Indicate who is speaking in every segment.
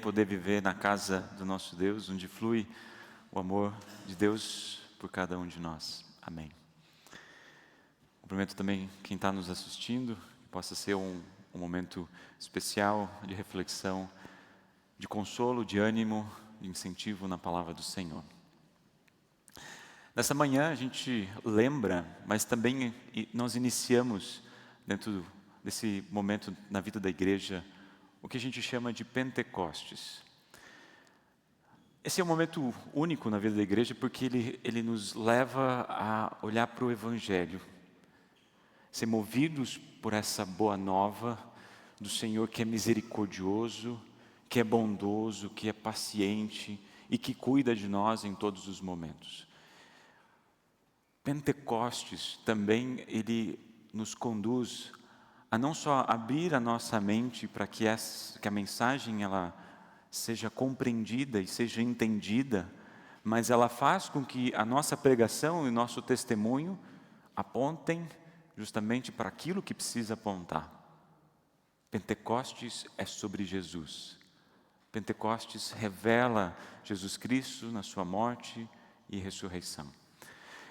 Speaker 1: poder viver na casa do nosso Deus, onde flui o amor de Deus por cada um de nós. Amém. Cumprimento também quem está nos assistindo, que possa ser um momento especial de reflexão, de consolo, de ânimo, de incentivo na palavra do Senhor. Nessa manhã a gente lembra, mas também nós iniciamos dentro desse momento na vida da igreja, o que a gente chama de Pentecostes. Esse é um momento único na vida da igreja porque ele nos leva a olhar para o Evangelho, ser movidos por essa boa nova do Senhor que é misericordioso, que é bondoso, que é paciente e que cuida de nós em todos os momentos. Pentecostes também ele nos conduz a não só abrir a nossa mente para que a mensagem ela seja compreendida e seja entendida, mas ela faz com que a nossa pregação e o nosso testemunho apontem justamente para aquilo que precisa apontar. Pentecostes é sobre Jesus. Pentecostes revela Jesus Cristo na sua morte e ressurreição.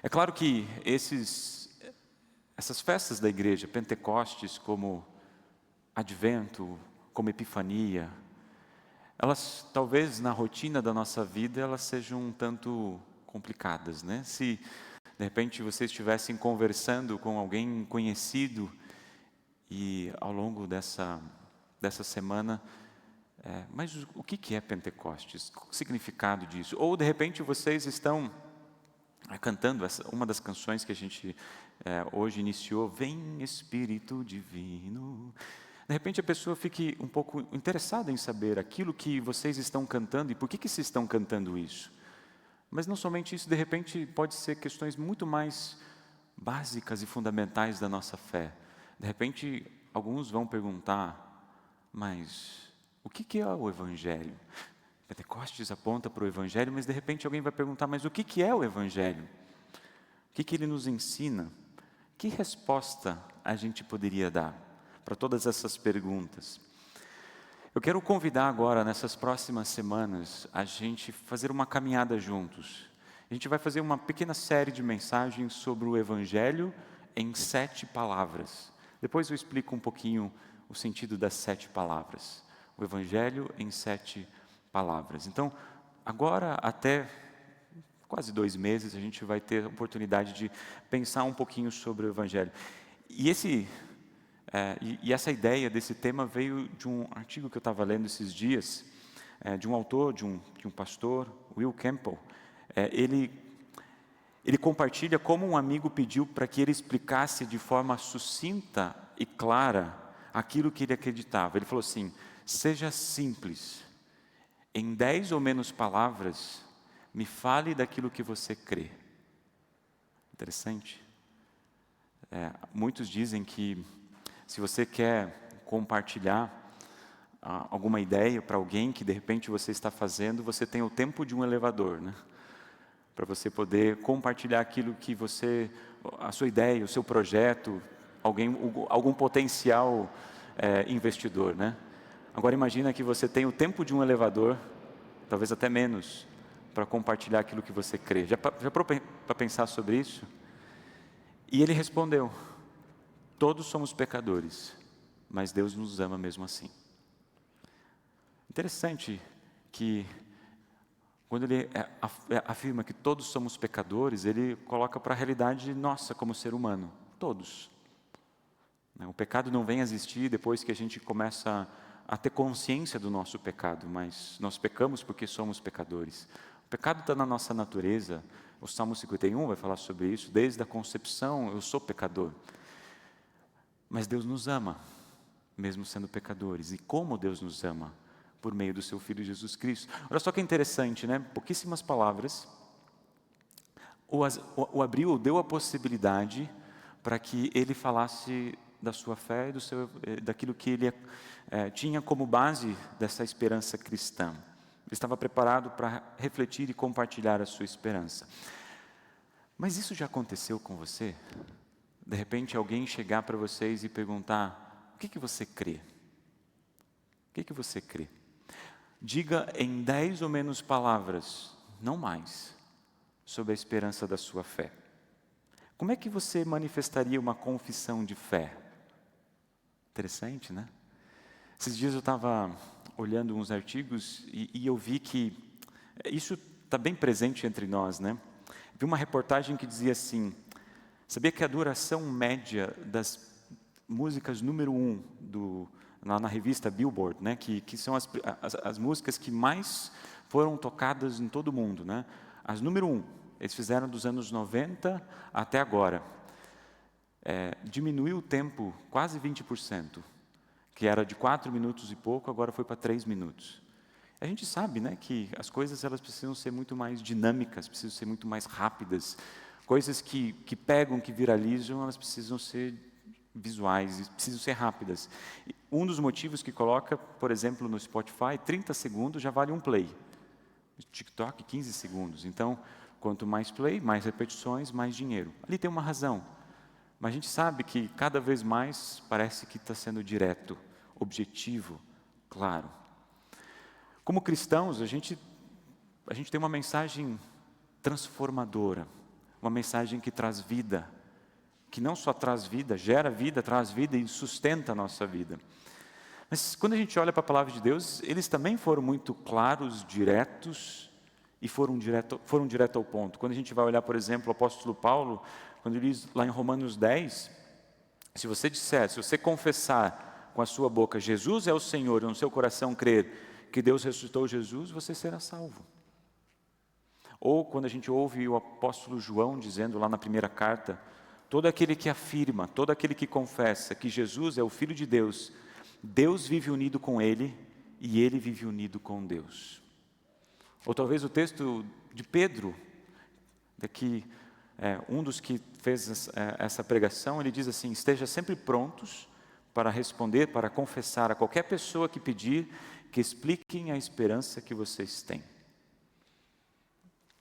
Speaker 1: É claro que essas festas da igreja, Pentecostes como Advento, como Epifania, elas talvez na rotina da nossa vida elas sejam um tanto complicadas, né? Se de repente vocês estivessem conversando com alguém conhecido e ao longo dessa semana, mas o que é Pentecostes? O significado disso? Ou de repente vocês estão cantando uma das canções que a gente hoje iniciou, Vem Espírito Divino. De repente a pessoa fique um pouco interessada em saber aquilo que vocês estão cantando e por que vocês estão cantando isso. Mas não somente isso, de repente pode ser questões muito mais básicas e fundamentais da nossa fé. De repente alguns vão perguntar, mas o que é o Evangelho? Pentecostes aponta para o Evangelho, mas de repente alguém vai perguntar, mas o que é o Evangelho? O que ele nos ensina? Que resposta a gente poderia dar para todas essas perguntas? Eu quero convidar agora, nessas próximas semanas, a gente fazer uma caminhada juntos. A gente vai fazer uma pequena série de mensagens sobre o Evangelho em 7 palavras. Depois eu explico um pouquinho o sentido das 7 palavras. O Evangelho em 7 palavras. Então, agora até quase 2 meses a gente vai ter a oportunidade de pensar um pouquinho sobre o Evangelho. E essa ideia desse tema veio de um artigo que eu estava lendo esses dias, de um autor, de um pastor, Will Campbell. Ele compartilha como um amigo pediu para que ele explicasse de forma sucinta e clara aquilo que ele acreditava. Ele falou assim, seja simples. Em 10 ou menos palavras, me fale daquilo que você crê. Interessante. Muitos dizem que se você quer compartilhar alguma ideia para alguém que de repente você está fazendo, você tem o tempo de um elevador, né? Para você poder compartilhar aquilo que a sua ideia, o seu projeto, algum potencial investidor, né? Agora imagina que você tem o tempo de um elevador, talvez até menos, para compartilhar aquilo que você crê. Já parou para pensar sobre isso? E ele respondeu, todos somos pecadores, mas Deus nos ama mesmo assim. Interessante que quando ele afirma que todos somos pecadores, ele coloca para a realidade nossa como ser humano, todos. O pecado não vem a existir depois que a gente começa a ter consciência do nosso pecado, mas nós pecamos porque somos pecadores. O pecado está na nossa natureza, o Salmo 51 vai falar sobre isso, desde a concepção eu sou pecador. Mas Deus nos ama, mesmo sendo pecadores. E como Deus nos ama? Por meio do seu Filho Jesus Cristo. Olha só que interessante, né? Pouquíssimas palavras. O abriu, deu a possibilidade para que ele falasse da sua fé e daquilo que ele tinha como base dessa esperança cristã. Ele estava preparado para refletir e compartilhar a sua esperança. Mas isso já aconteceu com você? De repente alguém chegar para vocês e perguntar, o que você crê? O que você crê? Diga em 10 ou menos palavras, não mais, sobre a esperança da sua fé. Como é que você manifestaria uma confissão de fé? Interessante, né? Esses dias eu estava olhando uns artigos e eu vi que isso está bem presente entre nós, né? Vi uma reportagem que dizia assim: sabia que a duração média das músicas número 1 na revista Billboard, né? Que são as músicas que mais foram tocadas em todo o mundo, né? As número 1, eles fizeram dos anos 90 até agora. Diminuiu o tempo quase 20%, que era de 4 minutos e pouco, agora foi para 3 minutos. A gente sabe, né, que as coisas elas precisam ser muito mais dinâmicas, precisam ser muito mais rápidas. Coisas que pegam, que viralizam, elas precisam ser visuais, precisam ser rápidas. Um dos motivos que coloca, por exemplo, no Spotify, 30 segundos já vale um play. No TikTok, 15 segundos. Então, quanto mais play, mais repetições, mais dinheiro. Ali tem uma razão. Mas a gente sabe que cada vez mais parece que está sendo direto, objetivo, claro. Como cristãos, a gente tem uma mensagem transformadora, uma mensagem que traz vida, que não só traz vida, gera vida, traz vida e sustenta a nossa vida. Mas quando a gente olha para a palavra de Deus, eles também foram muito claros, diretos, e foram direto ao ponto. Quando a gente vai olhar, por exemplo, o apóstolo Paulo, quando ele diz lá em Romanos 10, se você confessar com a sua boca, Jesus é o Senhor, e no seu coração crer que Deus ressuscitou Jesus, você será salvo. Ou quando a gente ouve o apóstolo João dizendo lá na primeira carta, todo aquele que afirma, todo aquele que confessa que Jesus é o Filho de Deus, Deus vive unido com ele e ele vive unido com Deus. Ou talvez o texto de Pedro, daqui, um dos que fez essa pregação, ele diz assim: esteja sempre prontos para responder, para confessar a qualquer pessoa que pedir, que expliquem a esperança que vocês têm.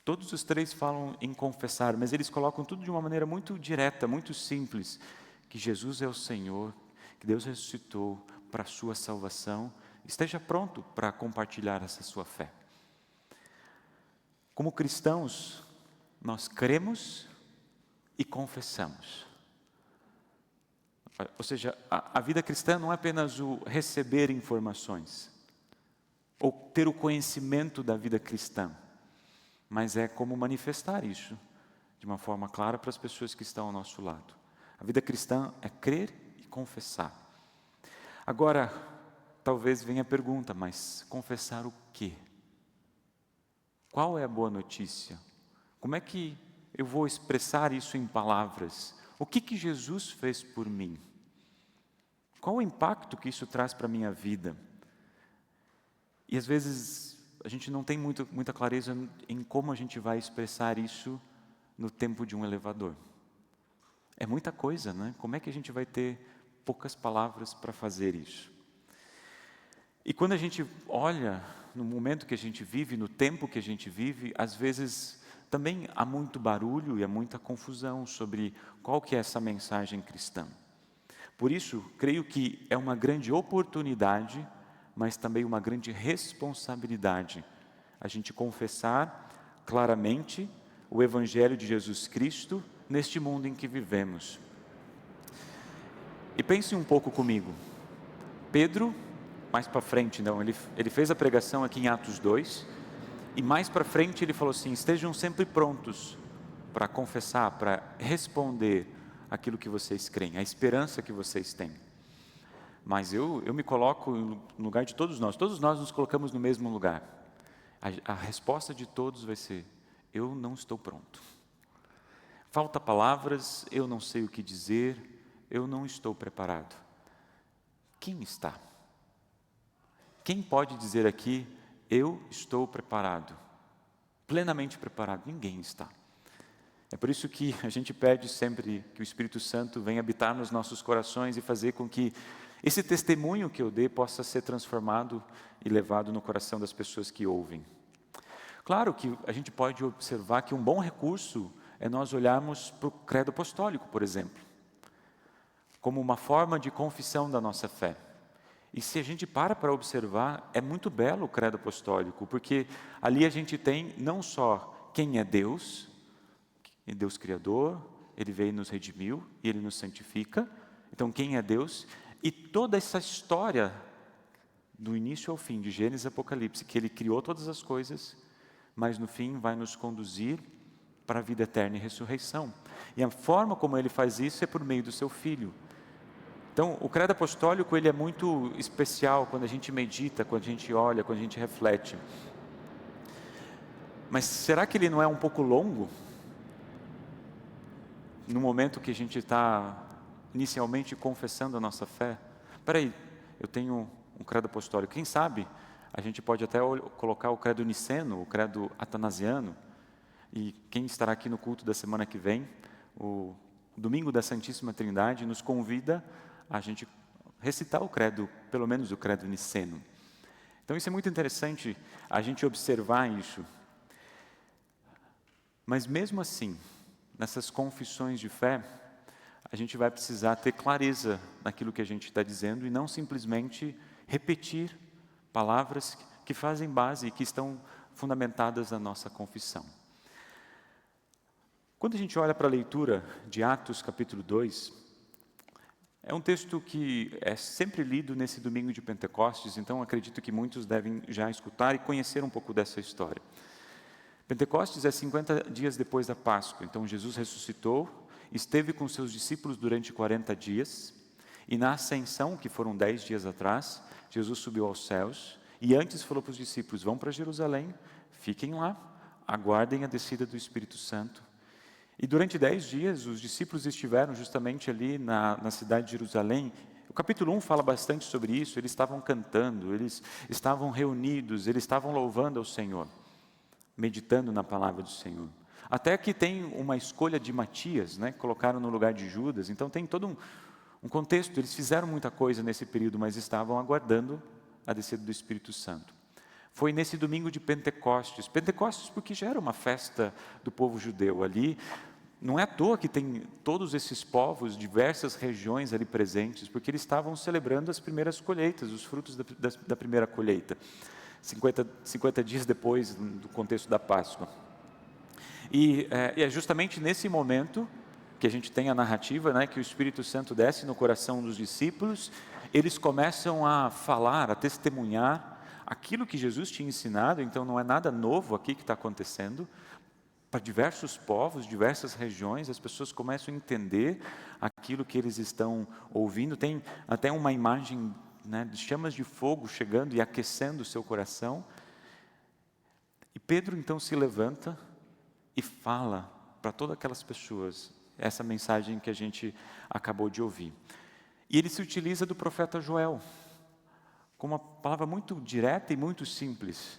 Speaker 1: Todos os três falam em confessar, mas eles colocam tudo de uma maneira muito direta, muito simples, que Jesus é o Senhor, que Deus ressuscitou para a sua salvação. Esteja pronto para compartilhar essa sua fé. Como cristãos, nós cremos e confessamos. Ou seja, a vida cristã não é apenas o receber informações, ou ter o conhecimento da vida cristã, mas é como manifestar isso de uma forma clara para as pessoas que estão ao nosso lado. A vida cristã é crer e confessar. Agora, talvez venha a pergunta, mas confessar o quê? Qual é a boa notícia? Como é que eu vou expressar isso em palavras? O que Jesus fez por mim? Qual o impacto que isso traz para a minha vida? E às vezes a gente não tem muita clareza em como a gente vai expressar isso no tempo de um elevador. É muita coisa, né? Como é que a gente vai ter poucas palavras para fazer isso? E quando a gente olha no momento que a gente vive, no tempo que a gente vive, às vezes também há muito barulho e há muita confusão sobre qual que é essa mensagem cristã. Por isso, creio que é uma grande oportunidade, mas também uma grande responsabilidade a gente confessar claramente o Evangelho de Jesus Cristo neste mundo em que vivemos. E pense um pouco comigo. Pedro, mais para frente, não, ele fez a pregação aqui em Atos 2, e mais para frente ele falou assim: estejam sempre prontos para confessar, para responder aquilo que vocês creem, a esperança que vocês têm. Mas eu me coloco no lugar de todos nós nos colocamos no mesmo lugar. A resposta de todos vai ser: eu não estou pronto. Falta palavras, eu não sei o que dizer, eu não estou preparado. Quem está? Quem pode dizer aqui, eu estou preparado? Plenamente preparado? Ninguém está. É por isso que a gente pede sempre que o Espírito Santo venha habitar nos nossos corações e fazer com que esse testemunho que eu dê possa ser transformado e levado no coração das pessoas que ouvem. Claro que a gente pode observar que um bom recurso é nós olharmos para o credo apostólico, por exemplo, como uma forma de confissão da nossa fé. E se a gente para observar, é muito belo o credo apostólico, porque ali a gente tem não só quem é Deus Criador, Ele veio e nos redimiu, e Ele nos santifica, então quem é Deus, e toda essa história, do início ao fim, de Gênesis e Apocalipse, que Ele criou todas as coisas, mas no fim vai nos conduzir para a vida eterna e ressurreição. E a forma como Ele faz isso é por meio do Seu Filho. Então, o credo apostólico, ele é muito especial quando a gente medita, quando a gente olha, quando a gente reflete. Mas será que ele não é um pouco longo? No momento que a gente está inicialmente confessando a nossa fé? Espera aí, eu tenho um credo apostólico. Quem sabe a gente pode até colocar o credo niceno, o credo atanasiano. E quem estará aqui no culto da semana que vem, o domingo da Santíssima Trindade, nos convida a gente recitar o credo, pelo menos o credo niceno. Então isso é muito interessante, a gente observar isso. Mas mesmo assim, nessas confissões de fé, a gente vai precisar ter clareza naquilo que a gente está dizendo e não simplesmente repetir palavras que fazem base e que estão fundamentadas na nossa confissão. Quando a gente olha para a leitura de Atos capítulo 2, é um texto que é sempre lido nesse domingo de Pentecostes, então acredito que muitos devem já escutar e conhecer um pouco dessa história. Pentecostes é 50 dias depois da Páscoa, então Jesus ressuscitou, esteve com seus discípulos durante 40 dias, e na ascensão, que foram 10 dias atrás, Jesus subiu aos céus, e antes falou para os discípulos, vão para Jerusalém, fiquem lá, aguardem a descida do Espírito Santo. E durante 10 dias, os discípulos estiveram justamente ali na cidade de Jerusalém. O capítulo 1 fala bastante sobre isso, eles estavam cantando, eles estavam reunidos, eles estavam louvando ao Senhor, meditando na palavra do Senhor. Até que tem uma escolha de Matias, né, colocaram no lugar de Judas, então tem todo um contexto, eles fizeram muita coisa nesse período, mas estavam aguardando a descida do Espírito Santo. Foi nesse domingo de Pentecostes porque já era uma festa do povo judeu ali. Não é à toa que tem todos esses povos, diversas regiões ali presentes, porque eles estavam celebrando as primeiras colheitas, os frutos da primeira colheita, 50 dias depois do contexto da Páscoa. E é justamente nesse momento que a gente tem a narrativa, né, que o Espírito Santo desce no coração dos discípulos, eles começam a falar, a testemunhar aquilo que Jesus tinha ensinado, então não é nada novo aqui que está acontecendo. Para diversos povos, diversas regiões, as pessoas começam a entender aquilo que eles estão ouvindo. Tem até uma imagem, né, de chamas de fogo chegando e aquecendo o seu coração. E Pedro então se levanta e fala para todas aquelas pessoas essa mensagem que a gente acabou de ouvir. E ele se utiliza do profeta Joel, com uma palavra muito direta e muito simples.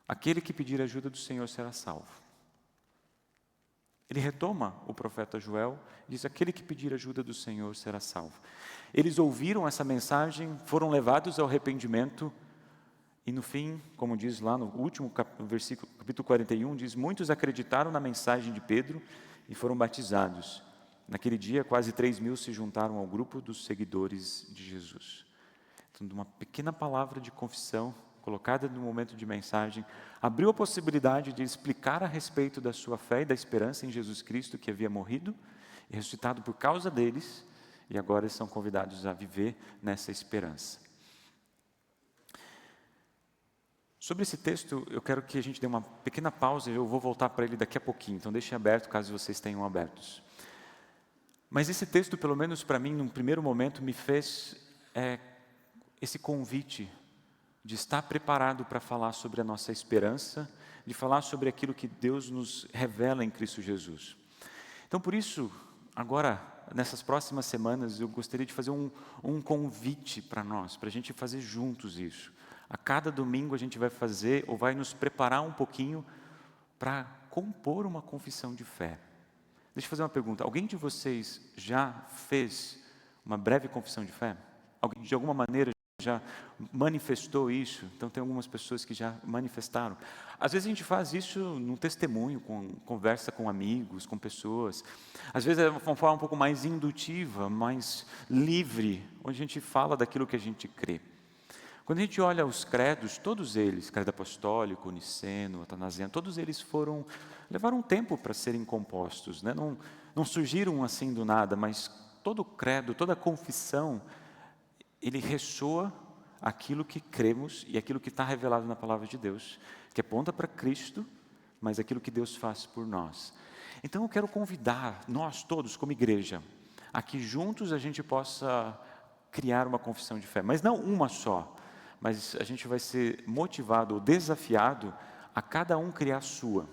Speaker 1: Aquele que pedir ajuda do Senhor será salvo. Ele retoma o profeta Joel e diz, aquele que pedir ajuda do Senhor será salvo. Eles ouviram essa mensagem, foram levados ao arrependimento, e no fim, como diz lá no último versículo, capítulo 41, diz, muitos acreditaram na mensagem de Pedro e foram batizados. Naquele dia, quase 3.000 se juntaram ao grupo dos seguidores de Jesus. Então, de uma pequena palavra de confissão, colocada no momento de mensagem, abriu a possibilidade de explicar a respeito da sua fé e da esperança em Jesus Cristo, que havia morrido e ressuscitado por causa deles, e agora eles são convidados a viver nessa esperança. Sobre esse texto, eu quero que a gente dê uma pequena pausa, eu vou voltar para ele daqui a pouquinho, então deixem aberto caso vocês tenham abertos. Mas esse texto, pelo menos para mim, num primeiro momento, me fez esse convite de estar preparado para falar sobre a nossa esperança, de falar sobre aquilo que Deus nos revela em Cristo Jesus. Então, por isso, agora, nessas próximas semanas, eu gostaria de fazer um convite para nós, para a gente fazer juntos isso. A cada domingo a gente vai fazer, ou vai nos preparar um pouquinho para compor uma confissão de fé. Deixa eu fazer uma pergunta. Alguém de vocês já fez uma breve confissão de fé? Alguém, de alguma maneira, já manifestou isso, então tem algumas pessoas que já manifestaram. Às vezes a gente faz isso num testemunho, conversa com amigos, com pessoas. Às vezes é uma forma um pouco mais indutiva, mais livre, onde a gente fala daquilo que a gente crê. Quando a gente olha os credos, todos eles, credo apostólico, niceno, atanasiano, todos eles levaram um tempo para serem compostos, né? Não surgiram assim do nada, mas todo credo, toda confissão, ele ressoa aquilo que cremos e aquilo que está revelado na palavra de Deus, que aponta para Cristo, mas aquilo que Deus faz por nós. Então eu quero convidar nós todos como igreja, a que juntos a gente possa criar uma confissão de fé, mas não uma só, mas a gente vai ser motivado ou desafiado a cada um criar a sua.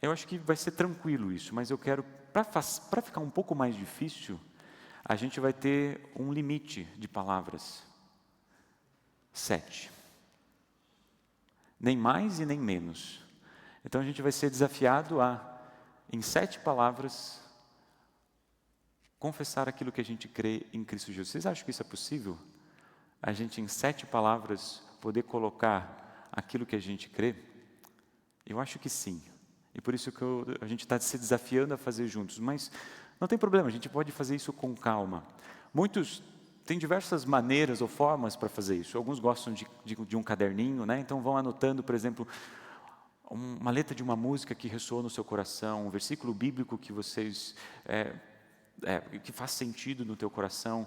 Speaker 1: Eu acho que vai ser tranquilo isso, mas eu quero, para ficar um pouco mais difícil, a gente vai ter um limite de palavras. 7. Nem mais e nem menos. Então a gente vai ser desafiado a, em 7 palavras, confessar aquilo que a gente crê em Cristo Jesus. Vocês acham que isso é possível? A gente, em 7 palavras, poder colocar aquilo que a gente crê? Eu acho que sim. E por isso que a gente está se desafiando a fazer juntos. Mas não tem problema, a gente pode fazer isso com calma. Muitos têm diversas maneiras ou formas para fazer isso. Alguns gostam de um caderninho, né? Então vão anotando, por exemplo, uma letra de uma música que ressoou no seu coração, um versículo bíblico que vocês que faz sentido no teu coração.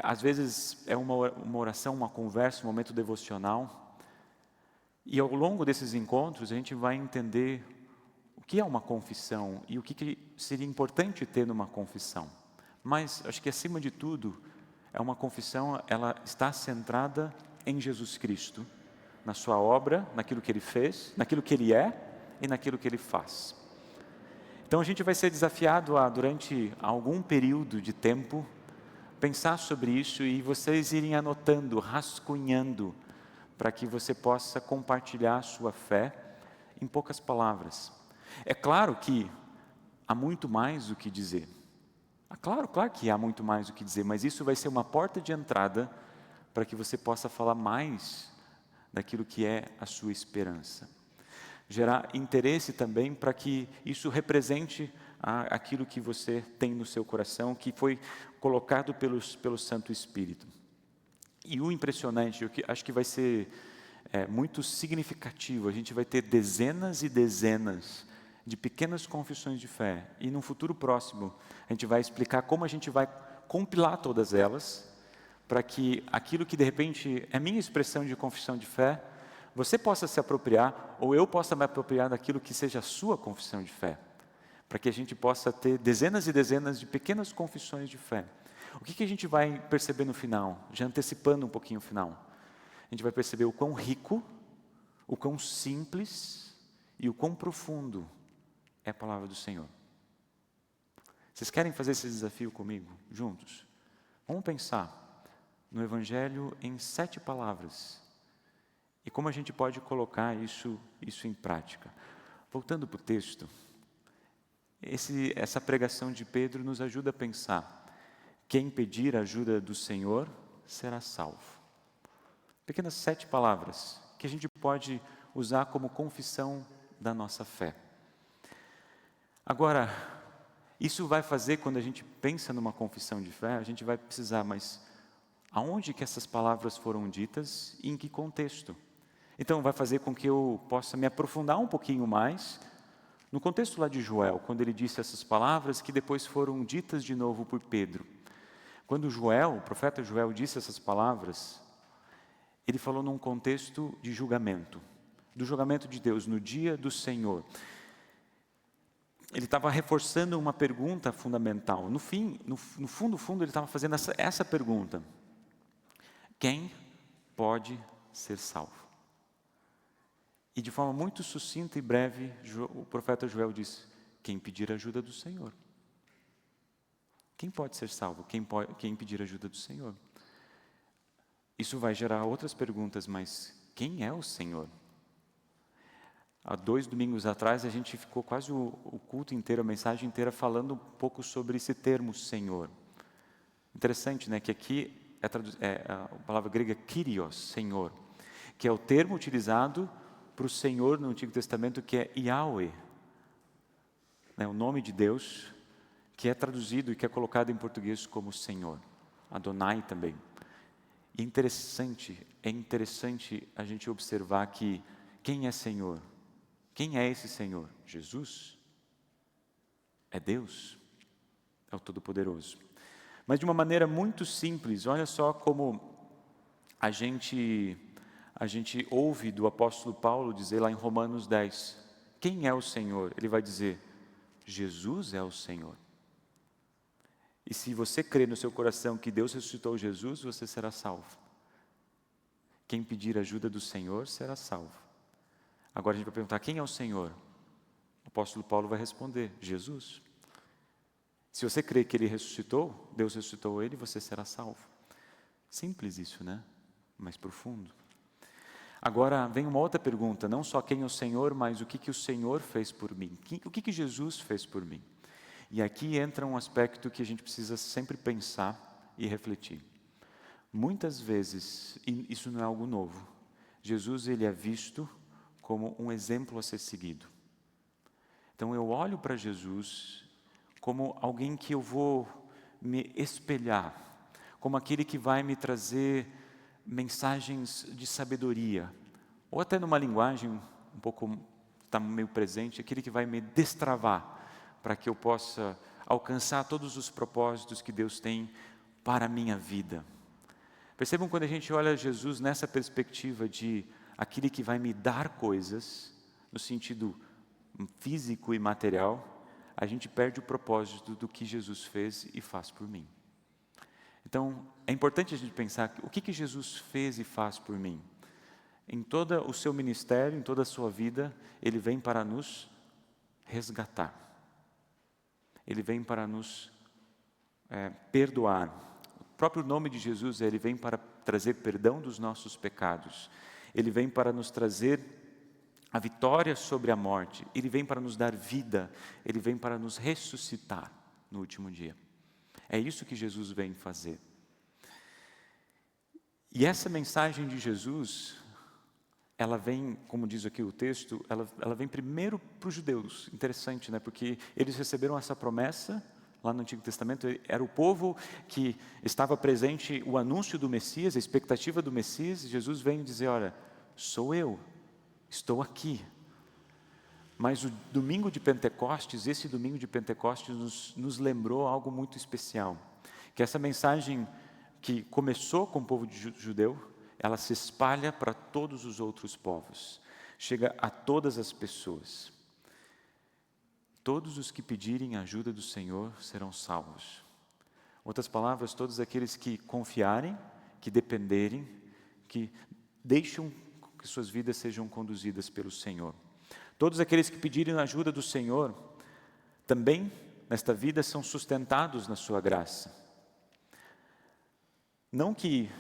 Speaker 1: Às vezes é uma oração, uma conversa, um momento devocional. E ao longo desses encontros a gente vai entender o que é uma confissão e o que seria importante ter numa confissão. Mas acho que acima de tudo, uma confissão, ela está centrada em Jesus Cristo, na sua obra, naquilo que Ele fez, naquilo que Ele é e naquilo que Ele faz. Então a gente vai ser desafiado a, durante algum período de tempo, pensar sobre isso e vocês irem anotando, rascunhando, para que você possa compartilhar a sua fé em poucas palavras. É claro que há muito mais o que dizer. Claro que há muito mais o que dizer, mas isso vai ser uma porta de entrada para que você possa falar mais daquilo que é a sua esperança. Gerar interesse também para que isso represente aquilo que você tem no seu coração, que foi colocado pelo Santo Espírito. E o impressionante, eu acho que vai ser muito significativo, a gente vai ter dezenas e dezenas de pequenas confissões de fé, e no futuro próximo a gente vai explicar como a gente vai compilar todas elas, para que aquilo que de repente é minha expressão de confissão de fé, você possa se apropriar, ou eu possa me apropriar daquilo que seja a sua confissão de fé, para que a gente possa ter dezenas e dezenas de pequenas confissões de fé. O que a gente vai perceber no final? Já antecipando um pouquinho o final. A gente vai perceber o quão rico, o quão simples e o quão profundo é a palavra do Senhor. Vocês querem fazer esse desafio comigo, juntos? Vamos pensar no Evangelho em 7 palavras. E como a gente pode colocar isso em prática. Voltando para o texto, essa pregação de Pedro nos ajuda a pensar. Quem pedir a ajuda do Senhor será salvo. Pequenas 7 palavras que a gente pode usar como confissão da nossa fé. Agora, isso vai fazer, quando a gente pensa numa confissão de fé, a gente vai precisar, mas aonde que essas palavras foram ditas e em que contexto? Então vai fazer com que eu possa me aprofundar um pouquinho mais no contexto lá de Joel, quando ele disse essas palavras que depois foram ditas de novo por Pedro. Quando o profeta Joel disse essas palavras, ele falou num contexto de julgamento, do julgamento de Deus no dia do Senhor. Ele estava reforçando uma pergunta fundamental. No fundo, ele estava fazendo essa pergunta: quem pode ser salvo? E de forma muito sucinta e breve, o profeta Joel disse: quem pedir ajuda do Senhor. Quem pode ser salvo? Quem pedir ajuda do Senhor. Isso vai gerar outras perguntas, mas quem é o Senhor? Há 2 domingos atrás, a gente ficou quase o culto inteiro, a mensagem inteira, falando um pouco sobre esse termo Senhor. Interessante, né? Que aqui é a palavra grega Kyrios, Senhor, que é o termo utilizado para o Senhor no Antigo Testamento, que é Yahweh, né, o nome de Deus, que é traduzido e que é colocado em português como Senhor, Adonai também. E é interessante a gente observar que quem é Senhor? Quem é esse Senhor? Jesus? É Deus? É o Todo-Poderoso. Mas de uma maneira muito simples, olha só como a gente ouve do apóstolo Paulo dizer lá em Romanos 10, quem é o Senhor? Ele vai dizer, Jesus é o Senhor. E se você crê no seu coração que Deus ressuscitou Jesus, você será salvo. Quem pedir ajuda do Senhor será salvo. Agora a gente vai perguntar, quem é o Senhor? O apóstolo Paulo vai responder, Jesus. Se você crê que Ele ressuscitou, Deus ressuscitou Ele, você será salvo. Simples isso, né? Mais profundo. Agora vem uma outra pergunta, não só quem é o Senhor, mas o que o Senhor fez por mim? O que Jesus fez por mim? E aqui entra um aspecto que a gente precisa sempre pensar e refletir. Muitas vezes, e isso não é algo novo, Jesus ele é visto como um exemplo a ser seguido. Então eu olho para Jesus como alguém que eu vou me espelhar, como aquele que vai me trazer mensagens de sabedoria, ou até numa linguagem um pouco, está meio presente, aquele que vai me destravar, para que eu possa alcançar todos os propósitos que Deus tem para a minha vida. Percebam quando a gente olha Jesus nessa perspectiva de aquele que vai me dar coisas, no sentido físico e material, a gente perde o propósito do que Jesus fez e faz por mim. Então, é importante a gente pensar, o que Jesus fez e faz por mim? Em todo o seu ministério, em toda a sua vida, Ele vem para nos resgatar. Ele vem para nos perdoar. O próprio nome de Jesus, Ele vem para trazer perdão dos nossos pecados. Ele vem para nos trazer a vitória sobre a morte. Ele vem para nos dar vida. Ele vem para nos ressuscitar no último dia. É isso que Jesus vem fazer. E essa mensagem de Jesus, ela vem, como diz aqui o texto, ela vem primeiro para os judeus. Interessante, né? Porque eles receberam essa promessa lá no Antigo Testamento. Era o povo que estava presente, o anúncio do Messias, a expectativa do Messias. E Jesus vem dizer, olha, sou eu, estou aqui. Mas o domingo de Pentecostes, esse domingo de Pentecostes nos lembrou algo muito especial. Que essa mensagem que começou com o povo judeu, ela se espalha para todos os outros povos. Chega a todas as pessoas. Todos os que pedirem a ajuda do Senhor serão salvos. Outras palavras, todos aqueles que confiarem, que dependerem, que deixam que suas vidas sejam conduzidas pelo Senhor. Todos aqueles que pedirem a ajuda do Senhor, também nesta vida são sustentados na sua graça. Não que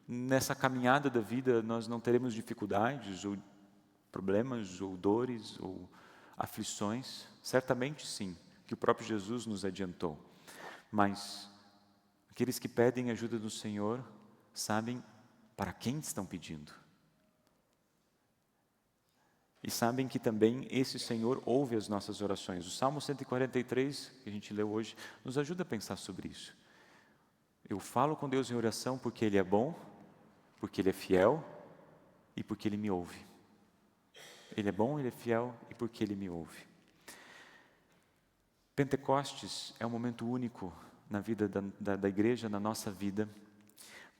Speaker 1: nessa caminhada da vida nós não teremos dificuldades, ou problemas, ou dores, ou aflições. Certamente sim, que o próprio Jesus nos adiantou. Mas aqueles que pedem ajuda do Senhor sabem para quem estão pedindo. E sabem que também esse Senhor ouve as nossas orações. O Salmo 143, que a gente leu hoje, nos ajuda a pensar sobre isso. Eu falo com Deus em oração porque Ele é bom, porque Ele é fiel e porque Ele me ouve. Ele é bom, Ele é fiel e porque Ele me ouve. Pentecostes é um momento único na vida da igreja, na nossa vida,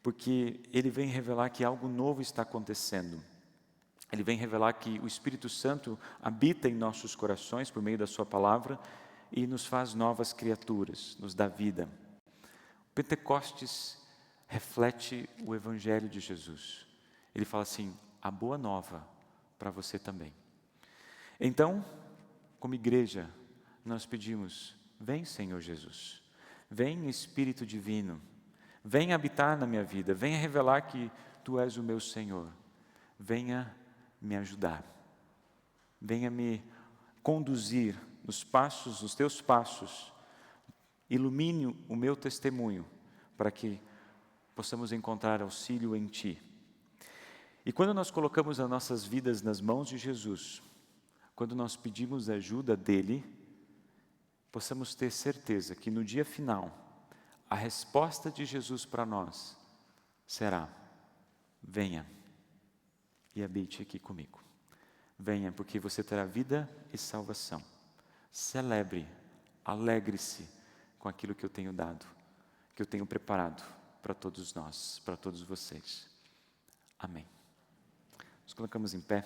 Speaker 1: porque Ele vem revelar que algo novo está acontecendo. Ele vem revelar que o Espírito Santo habita em nossos corações por meio da sua palavra e nos faz novas criaturas, nos dá vida. Pentecostes reflete o Evangelho de Jesus. Ele fala assim, a boa nova para você também. Então, como igreja, nós pedimos, vem Senhor Jesus, vem Espírito Divino, vem habitar na minha vida, venha revelar que Tu és o meu Senhor, venha me ajudar, venha me conduzir nos Teus passos, ilumine o meu testemunho, para que possamos encontrar auxílio em Ti. E quando nós colocamos as nossas vidas nas mãos de Jesus, quando nós pedimos a ajuda dEle, possamos ter certeza que no dia final, a resposta de Jesus para nós será: venha e habite aqui comigo. Venha, porque você terá vida e salvação. Celebre, alegre-se com aquilo que eu tenho dado, que eu tenho preparado para todos nós, para todos vocês. Amém. Nos colocamos em pé.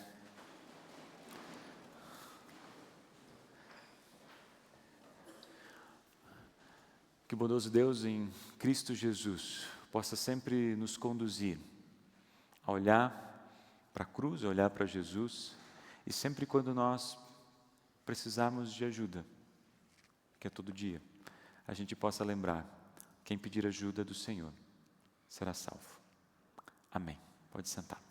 Speaker 1: Que o bondoso Deus em Cristo Jesus possa sempre nos conduzir a olhar para a cruz, a olhar para Jesus, e sempre quando nós precisarmos de ajuda, que é todo dia, a gente possa lembrar: quem pedir ajuda do Senhor será salvo. Amém. Pode sentar.